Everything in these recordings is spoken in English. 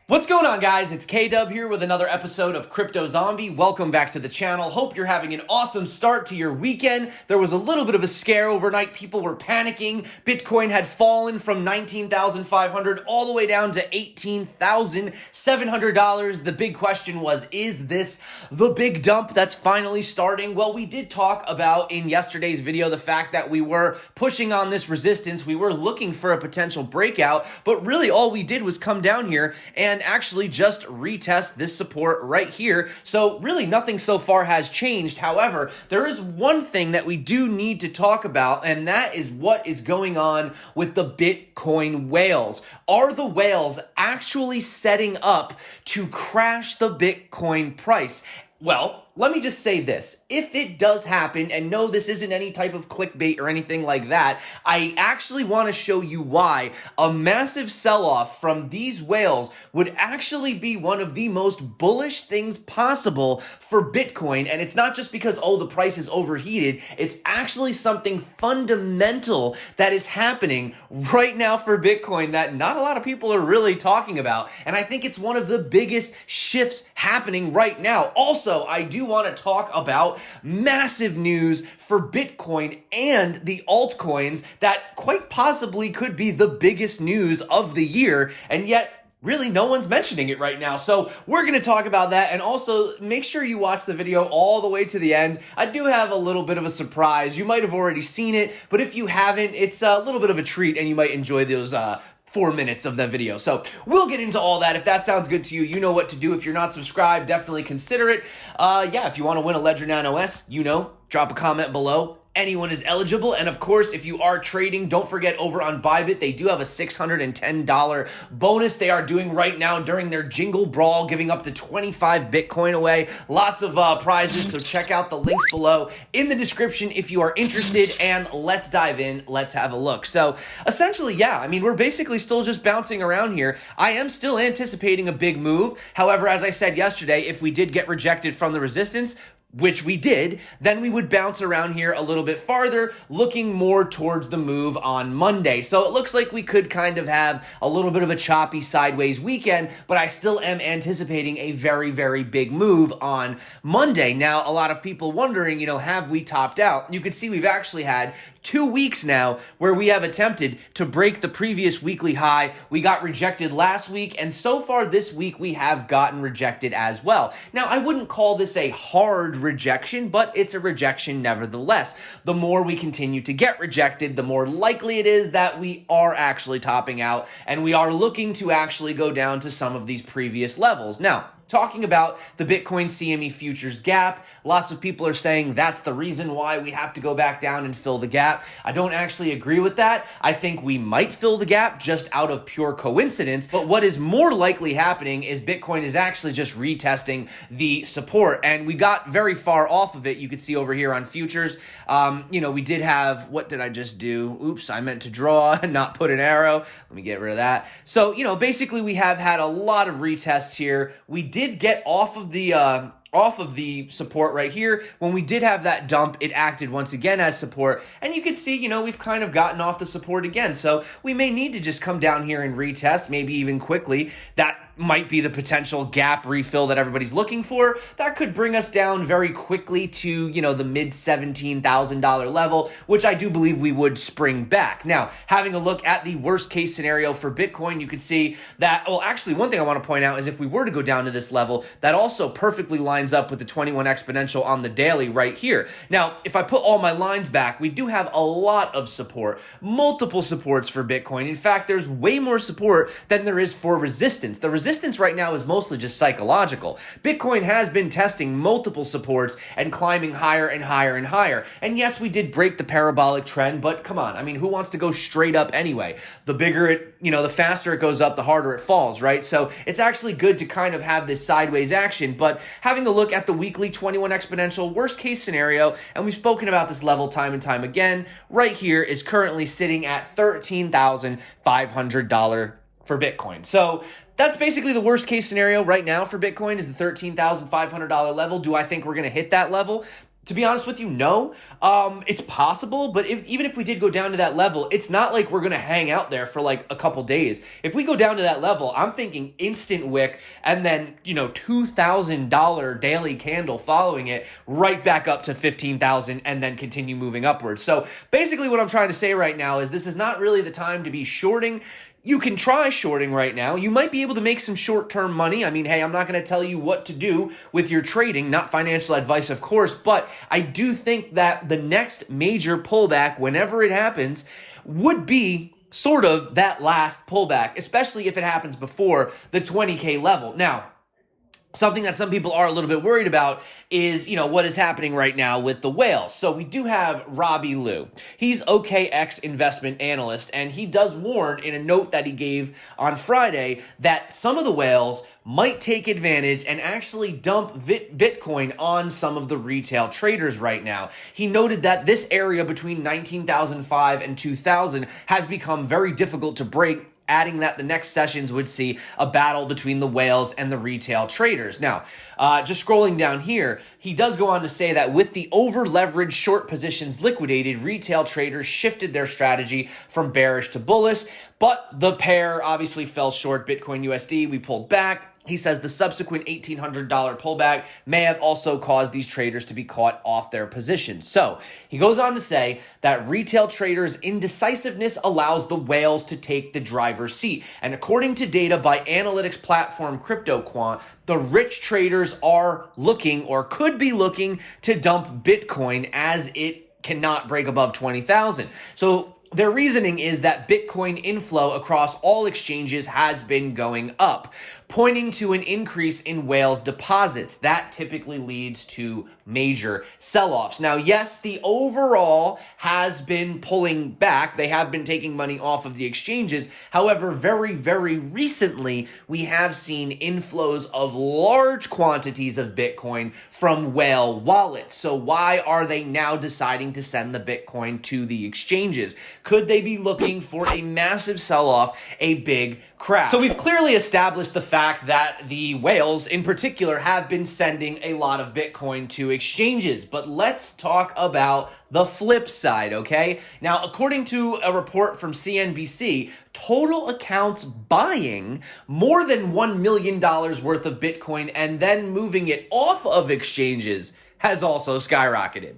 What's going on, guys? It's K-Dub here with another episode of CryptoZombie. Welcome back to the channel. Hope you're having an awesome start to your weekend. There was a little bit of a scare overnight. People were panicking. Bitcoin had fallen from $19,500 all the way down to $18,700. The big question was, is this the big dump that's finally starting? Well, we did talk about in yesterday's video the fact that we were pushing on this resistance. We were looking for a potential breakout, but really all we did was come down here and actually just retest this support right here. So really nothing so far has changed. However, there is one thing that we do need to talk about, and that is what is going on with the Bitcoin whales. Are the whales actually setting up to crash the Bitcoin price? Well, let me just say this. If it does happen, and no, this isn't any type of clickbait or anything like that, I actually want to show you why a massive sell-off from these whales would actually be one of the most bullish things possible for Bitcoin. And it's not just because, oh, the price is overheated. It's actually something fundamental that is happening right now for Bitcoin that not a lot of people are really talking about. And I think it's one of the biggest shifts happening right now. Also, I do want to talk about massive news for Bitcoin and the altcoins that quite possibly could be the biggest news of the year, and yet really no one's mentioning it right now. So we're going to talk about that, and also make sure you watch the video all the way to the end. I do have a little bit of a surprise. You might have already seen it, but if you haven't, it's a little bit of a treat and you might enjoy those 4 minutes of the video. So we'll get into all that. If that sounds good to you, you know what to do. If you're not subscribed, definitely consider it. Yeah, if you want to win a Ledger Nano S, drop a comment below. Anyone is eligible. And of course, if you are trading, don't forget over on Bybit, they do have a $610 bonus they are doing right now during their Jingle Brawl, giving up to 25 Bitcoin away. Lots of prizes, so check out the links below in the description if you are interested, and let's dive in. Let's have a look. So essentially, yeah, I mean, we're basically still just bouncing around here. I am still anticipating a big move. However, as I said yesterday, if we did get rejected from the resistance, which we did, then we would bounce around here a little bit farther, looking more towards the move on Monday. So it looks like we could kind of have a little bit of a choppy sideways weekend, but I still am anticipating a very, very big move on Monday. Now, a lot of people wondering, have we topped out? You can see we've actually had 2 weeks now where we have attempted to break the previous weekly high. We got rejected last week, and so far this week we have gotten rejected as well. Now, I wouldn't call this a hard rejection, but it's a rejection nevertheless. The more we continue to get rejected, the more likely it is that we are actually topping out, and we are looking to actually go down to some of these previous levels. Now, talking about the Bitcoin CME futures gap, lots of people are saying that's the reason why we have to go back down and fill the gap. I don't actually agree with that. I think we might fill the gap just out of pure coincidence, but what is more likely happening is Bitcoin is actually just retesting the support, and we got very far off of it. You can see over here on futures, we did have, what did I just do? Oops, I meant to draw and not put an arrow. Let me get rid of that. So, basically we have had a lot of retests here. We did get off of the support right here. When we did have that dump, it acted once again as support. And you can see, we've kind of gotten off the support again. So we may need to just come down here and retest, maybe even quickly. That might be the potential gap refill that everybody's looking for. That could bring us down very quickly to, the mid $17,000 level, which I do believe we would spring back. Now, having a look at the worst case scenario for Bitcoin, you can see that, well, actually, one thing I want to point out is if we were to go down to this level, that also perfectly lines up with the 21 exponential on the daily right here. Now, if I put all my lines back, we do have a lot of support, multiple supports for Bitcoin. In fact, there's way more support than there is for resistance. The resistance right now is mostly just psychological. Bitcoin has been testing multiple supports and climbing higher and higher and higher. And yes, we did break the parabolic trend, but come on. I mean, who wants to go straight up anyway? The bigger it, the faster it goes up, the harder it falls, right? So it's actually good to kind of have this sideways action, but having a look at the weekly 21 exponential worst case scenario, and we've spoken about this level time and time again, right here is currently sitting at $13,500 for Bitcoin. So that's basically the worst case scenario right now for Bitcoin is the $13,500 level. Do I think we're going to hit that level? To be honest with you, no. It's possible, but even if we did go down to that level, it's not like we're going to hang out there for like a couple days. If we go down to that level, I'm thinking instant wick and then, $2,000 daily candle following it right back up to 15,000 and then continue moving upwards. So basically what I'm trying to say right now is this is not really the time to be shorting. You can try shorting right now. You might be able to make some short-term money. I mean, hey, I'm not going to tell you what to do with your trading, not financial advice, of course, but I do think that the next major pullback, whenever it happens, would be sort of that last pullback, especially if it happens before the 20K level. Now, something that some people are a little bit worried about is, what is happening right now with the whales. So we do have Robbie Liu. He's OKX investment analyst, and he does warn in a note that he gave on Friday that some of the whales might take advantage and actually dump Bitcoin on some of the retail traders right now. He noted that this area between 19,005 and 2,000 has become very difficult to break, adding that the next sessions would see a battle between the whales and the retail traders. Now, just scrolling down here, he does go on to say that with the over-leveraged short positions liquidated, retail traders shifted their strategy from bearish to bullish, but the pair obviously fell short. Bitcoin USD, we pulled back. He says the subsequent $1,800 pullback may have also caused these traders to be caught off their positions. So he goes on to say that retail traders' indecisiveness allows the whales to take the driver's seat. And according to data by analytics platform CryptoQuant, the rich traders are looking or could be looking to dump Bitcoin as it cannot break above 20,000. So their reasoning is that Bitcoin inflow across all exchanges has been going up, pointing to an increase in whales deposits. That typically leads to major sell-offs. Now, yes, the overall has been pulling back. They have been taking money off of the exchanges. However, very, very recently, we have seen inflows of large quantities of Bitcoin from whale wallets. So why are they now deciding to send the Bitcoin to the exchanges? Could they be looking for a massive sell-off, a big crash? So we've clearly established the fact that the whales in particular have been sending a lot of Bitcoin to exchanges, but let's talk about the flip side, okay? Now, according to a report from CNBC, total accounts buying more than $1 million worth of Bitcoin and then moving it off of exchanges has also skyrocketed.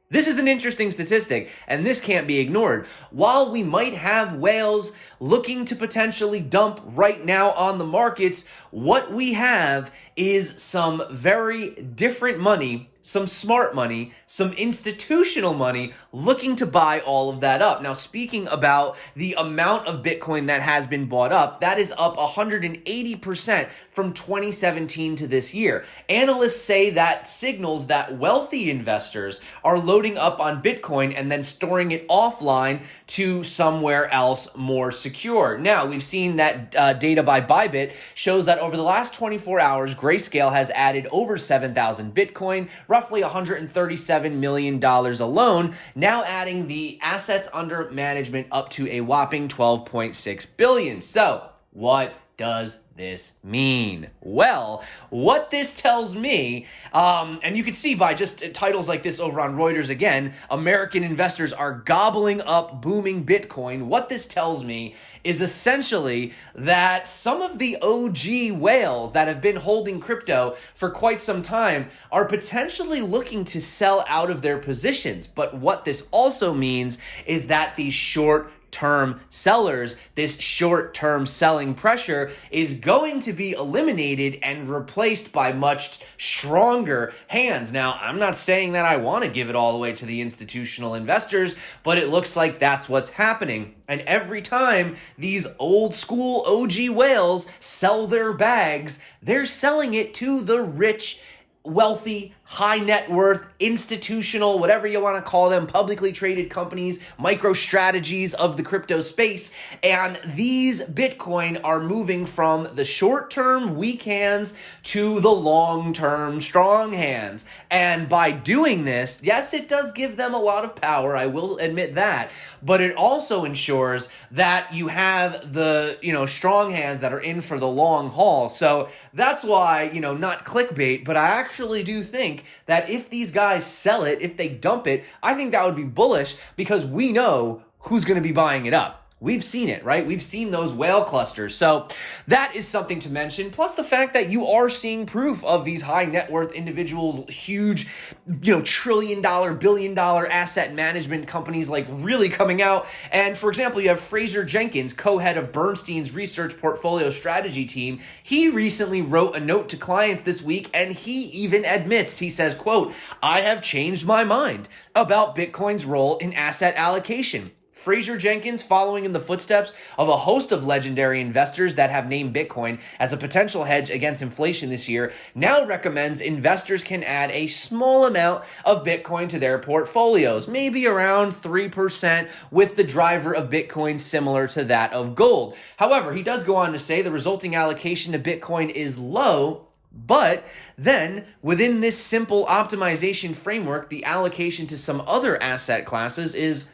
This is an interesting statistic, and this can't be ignored. While we might have whales looking to potentially dump right now on the markets, what we have is some very different money, some smart money, some institutional money looking to buy all of that up. Now, speaking about the amount of Bitcoin that has been bought up, that is up 180% from 2017 to this year. Analysts say that signals that wealthy investors are loading up on Bitcoin and then storing it offline to somewhere else more secure. Now, we've seen that data by Bybit shows that over the last 24 hours, Grayscale has added over 7,000 Bitcoin, roughly $137 million alone, now adding the assets under management up to a whopping $12.6 billion. So, what does this mean? Well, what this tells me, and you can see by just titles like this over on Reuters again, American investors are gobbling up booming Bitcoin. What this tells me is essentially that some of the OG whales that have been holding crypto for quite some time are potentially looking to sell out of their positions. But what this also means is that these short-term sellers, this short-term selling pressure is going to be eliminated and replaced by much stronger hands. Now, I'm not saying that I want to give it all away to the institutional investors, but it looks like that's what's happening. And every time these old school OG whales sell their bags, they're selling it to the rich, wealthy, high net worth, institutional, whatever you want to call them, publicly traded companies, micro strategies of the crypto space. And these Bitcoin are moving from the short-term weak hands to the long-term strong hands. And by doing this, yes, it does give them a lot of power, I will admit that, but it also ensures that you have the, strong hands that are in for the long haul. So that's why, not clickbait, but I actually do think that if these guys sell it, if they dump it, I think that would be bullish because we know who's going to be buying it up. We've seen it, right? We've seen those whale clusters. So that is something to mention. Plus the fact that you are seeing proof of these high net worth individuals, huge, $1 trillion, $1 billion asset management companies like really coming out. And for example, you have Fraser Jenkins, co-head of Bernstein's research portfolio strategy team. He recently wrote a note to clients this week, and he even admits, he says, quote, "I have changed my mind about Bitcoin's role in asset allocation." Fraser Jenkins, following in the footsteps of a host of legendary investors that have named Bitcoin as a potential hedge against inflation this year, now recommends investors can add a small amount of Bitcoin to their portfolios, maybe around 3%, with the driver of Bitcoin similar to that of gold. However, he does go on to say the resulting allocation to Bitcoin is low, but then within this simple optimization framework, the allocation to some other asset classes is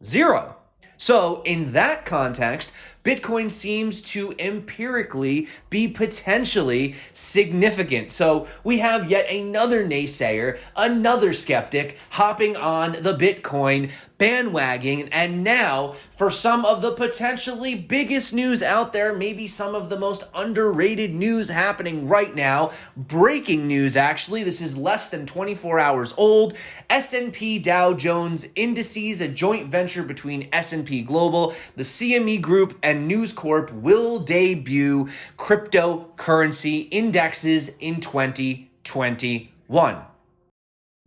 0. So in that context, Bitcoin seems to empirically be potentially significant. So we have yet another naysayer, another skeptic hopping on the Bitcoin bandwagon. And now for some of the potentially biggest news out there, maybe some of the most underrated news happening right now, breaking news actually, this is less than 24 hours old. S&P Dow Jones Indices, a joint venture between S&P Global, the CME Group, and News Corp will debut cryptocurrency indexes in 2021.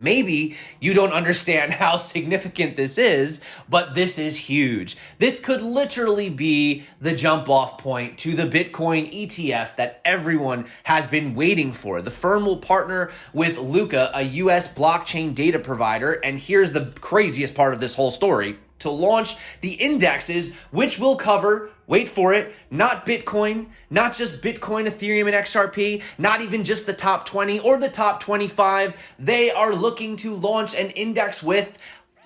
Maybe you don't understand how significant this is, but this is huge. This could literally be the jump off point to the Bitcoin ETF that everyone has been waiting for. The firm will partner with Luca, a US blockchain data provider, and here's the craziest part of this whole story, to launch the indexes, which will cover, wait for it, not Bitcoin, not just Bitcoin, Ethereum, and XRP, not even just the top 20 or the top 25. They are looking to launch an index with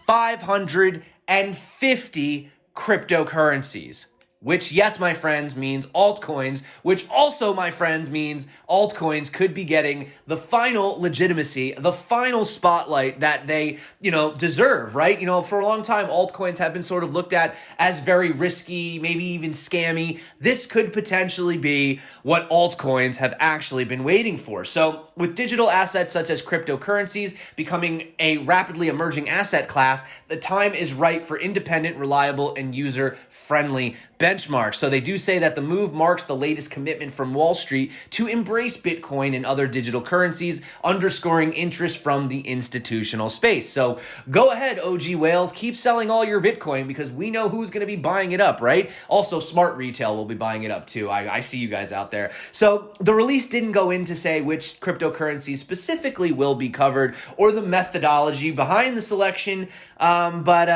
550 cryptocurrencies. Which, yes, my friends, means altcoins, which also, my friends, means altcoins could be getting the final legitimacy, the final spotlight that they, deserve, right? For a long time, altcoins have been sort of looked at as very risky, maybe even scammy. This could potentially be what altcoins have actually been waiting for. So with digital assets such as cryptocurrencies becoming a rapidly emerging asset class, the time is right for independent, reliable, and user-friendly benchmarks. So they do say that the move marks the latest commitment from Wall Street to embrace Bitcoin and other digital currencies, underscoring interest from the institutional space. So go ahead, OG whales, keep selling all your Bitcoin because we know who's going to be buying it up, right? Also, smart retail will be buying it up too. I see you guys out there. So the release didn't go in to say which cryptocurrencies specifically will be covered or the methodology behind the selection. But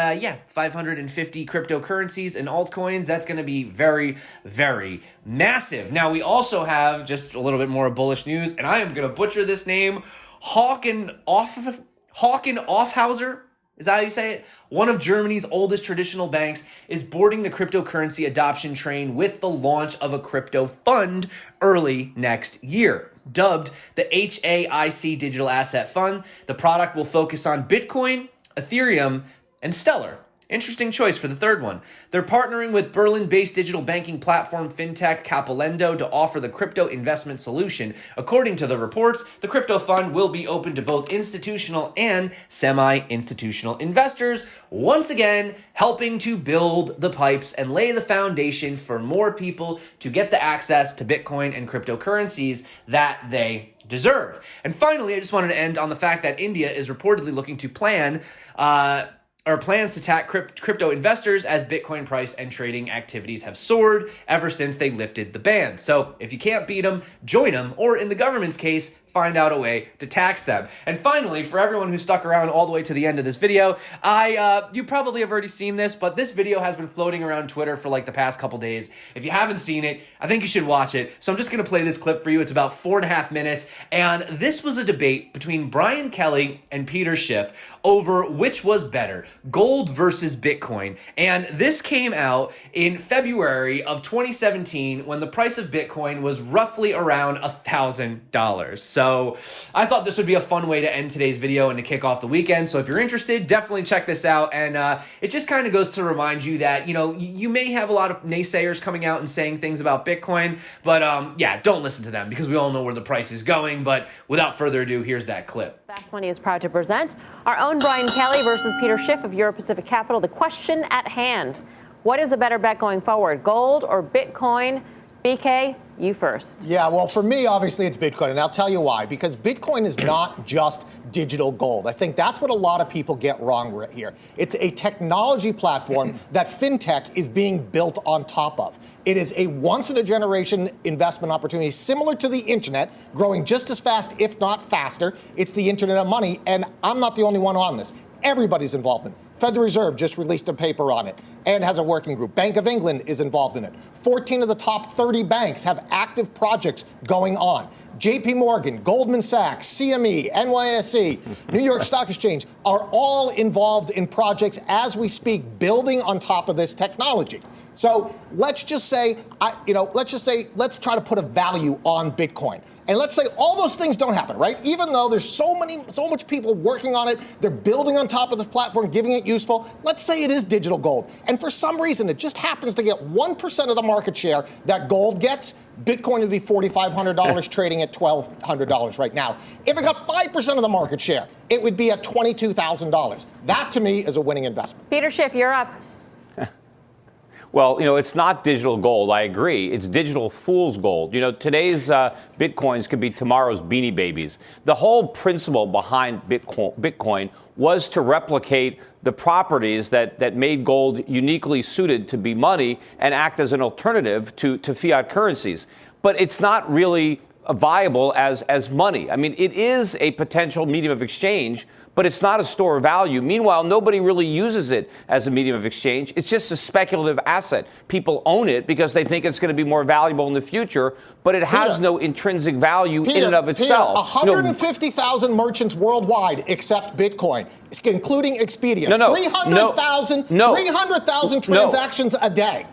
550 cryptocurrencies and altcoins, that's going to be very, very massive. Now, we also have just a little bit more bullish news, and I am going to butcher this name. Hawken Offhauser, is that how you say it? One of Germany's oldest traditional banks is boarding the cryptocurrency adoption train with the launch of a crypto fund early next year. Dubbed the HAIC Digital Asset Fund, the product will focus on Bitcoin, Ethereum, and Stellar. Interesting choice for the third one. They're partnering with Berlin-based digital banking platform fintech Capilendo to offer the crypto investment solution. According to the reports, the crypto fund will be open to both institutional and semi-institutional investors, once again helping to build the pipes and lay the foundation for more people to get the access to Bitcoin and cryptocurrencies that they deserve. And finally, I just wanted to end on the fact that India is reportedly looking to plan or plans to attack crypto investors as Bitcoin price and trading activities have soared ever since they lifted the ban. So if you can't beat them, join them, or in the government's case, find out a way to tax them. And finally, for everyone who stuck around all the way to the end of this video, you probably have already seen this, but this video has been floating around Twitter for like the past couple days. If you haven't seen it, I think you should watch it. So I'm just going to play this clip for you. It's about 4.5 minutes. And this was a debate between Brian Kelly and Peter Schiff over which was better, gold versus Bitcoin. And this came out in February of 2017 when the price of Bitcoin was roughly around $1,000. So I thought this would be a fun way to end today's video and to kick off the weekend. So if you're interested, definitely check this out. And it just kind of goes to remind you that, you know, you may have a lot of naysayers coming out and saying things about Bitcoin, but yeah, don't listen to them because we all know where the price is going. But without further ado, here's that clip. Fast Money is proud to present our own Brian Kelly versus Peter Schiff of Euro Pacific Capital. The question at hand: what is a better bet going forward, gold or Bitcoin? BK, you first. Yeah, well, for me, obviously, it's Bitcoin, and I'll tell you why. Because Bitcoin is not just digital gold. I think that's what a lot of people get wrong here. It's a technology platform that fintech is being built on top of. It is a once-in-a-generation investment opportunity, similar to the internet, growing just as fast, if not faster. It's the internet of money, and I'm not the only one on this. Everybody's involved in it. Federal Reserve just released a paper on it and has a working group. Bank of England is involved in it. 14 of the top 30 banks have active projects going on. JP Morgan, Goldman Sachs, CME, NYSE, New York Stock Exchange are all involved in projects as we speak, building on top of this technology. So let's just say, let's try to put a value on Bitcoin. And let's say all those things don't happen, right? Even though there's so much people working on it, they're building on top of this platform, giving it useful. Let's say it is digital gold. And for some reason, it just happens to get 1% of the market share that gold gets. Bitcoin would be $4,500 trading at $1,200 right now. If it got 5% of the market share, it would be at $22,000. That, to me, is a winning investment. Peter Schiff, you're up. Well, it's not digital gold. I agree. It's digital fool's gold. Today's Bitcoins could be tomorrow's Beanie Babies. The whole principle behind Bitcoin was to replicate the properties that made gold uniquely suited to be money and act as an alternative to fiat currencies. But it's not really viable as money. I mean, it is a potential medium of exchange, but it's not a store of value. Meanwhile, nobody really uses it as a medium of exchange. It's just a speculative asset. People own it because they think it's going to be more valuable in the future, but it has no intrinsic value in and of itself. 150,000 merchants worldwide accept Bitcoin, including Expedia. 300,000 transactions a day.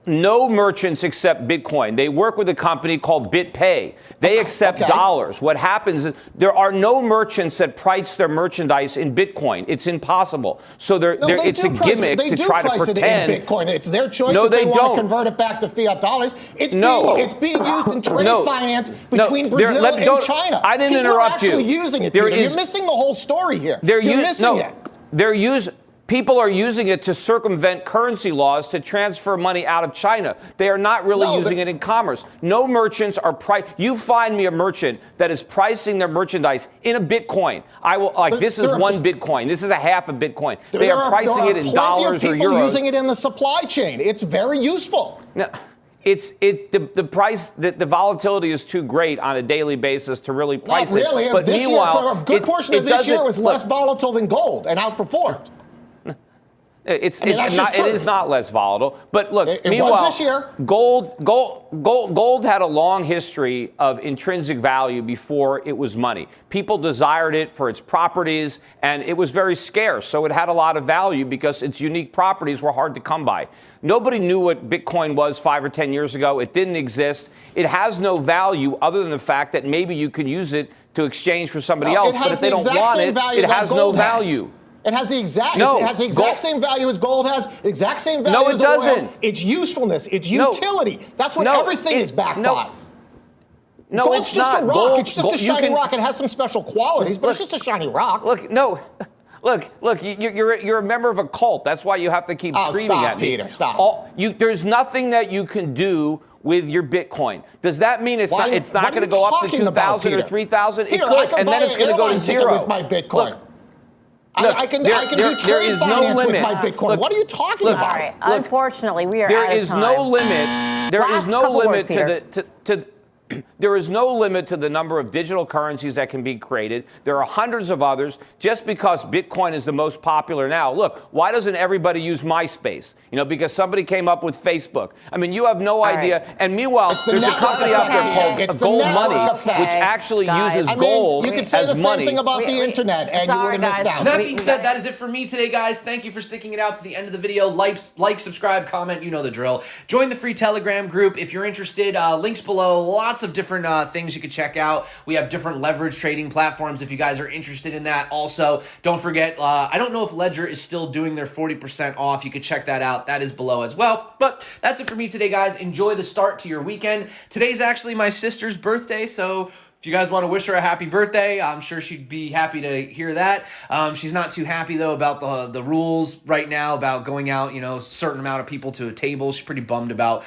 No merchants accept Bitcoin. They work with a company called BitPay. They accept dollars. What happens is there are no merchants that price their merchandise in Bitcoin. It's impossible. So it's a gimmick to try to pretend. It in Bitcoin. It's their choice if they want to convert it back to fiat dollars. It's being used in trade finance between Brazil and China. I didn't interrupt you. People are actually using it, Peter. You're missing the whole story here. You're missing it. People are using it to circumvent currency laws to transfer money out of China. They are not really using it in commerce. No merchants are You find me a merchant that is pricing their merchandise in a Bitcoin. I will this is one Bitcoin. This is a half a Bitcoin. They are pricing it in dollars or euros. People using it in the supply chain. It's very useful. Now, the price, the volatility is too great on a daily basis to really price it. Not really. But this meanwhile, year, for a good portion of this year, was less volatile than gold and outperformed. It is not less volatile. But look, meanwhile, was this year. Gold had a long history of intrinsic value before it was money. People desired it for its properties, and it was very scarce. So it had a lot of value because its unique properties were hard to come by. Nobody knew what Bitcoin was 5 or 10 years ago. It didn't exist. It has no value other than the fact that maybe you can use it to exchange for somebody else. But if they don't want it, it has no value. It has the exact same value as gold has, exact same value as it doesn't. oil. Its usefulness, its utility. That's what everything is backed by. No, Gold's it's just not. a rock. Gold, it's just a shiny rock. It has some special qualities, but it's just a shiny rock. Look, you're a member of a cult. That's why you have to keep screaming at me. Peter, stop. There's nothing that you can do with your Bitcoin. Does that mean it's not going to go up to 2,000 or 3,000? It could, and then it's going to go to zero with my Bitcoin. I can do trade finance with my Bitcoin. Look, what are you talking about? All right. Unfortunately, we are out of time. There is no limit. There is no limit to there is no limit to the number of digital currencies that can be created. There are hundreds of others. Just because Bitcoin is the most popular now, look, why doesn't everybody use MySpace? You know, because somebody came up with Facebook. I mean, you have no idea. Right. And meanwhile, there's a company out there called Gold Money, which actually uses gold as money. You could say the same thing about the internet, and you would have missed out. That being said, that is it for me today, guys. Thank you for sticking it out to the end of the video. Like, subscribe, comment. You know the drill. Join the free Telegram group if you're interested. Links below. Lots of different things you could check out. We have different leverage trading platforms if you guys are interested in that. Also, don't forget, I don't know if Ledger is still doing their 40% off. You could check that out. That is below as well. But that's it for me today, guys. Enjoy the start to your weekend. Today's actually my sister's birthday, so if you guys want to wish her a happy birthday, I'm sure she'd be happy to hear that. She's not too happy, though, about the rules right now about going out, you know, a certain amount of people to a table. She's pretty bummed about,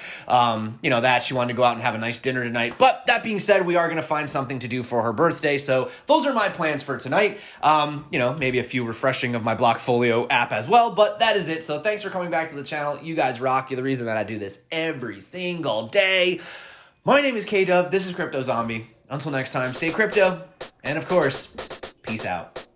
you know, that. She wanted to go out and have a nice dinner tonight. But that being said, we are going to find something to do for her birthday. So those are my plans for tonight. You know, maybe a few refreshing of my Blockfolio app as well. But that is it. So thanks for coming back to the channel. You guys rock. You're the reason that I do this every single day. My name is K-Dub. This is CryptoZombie. Until next time, stay crypto, and of course, peace out.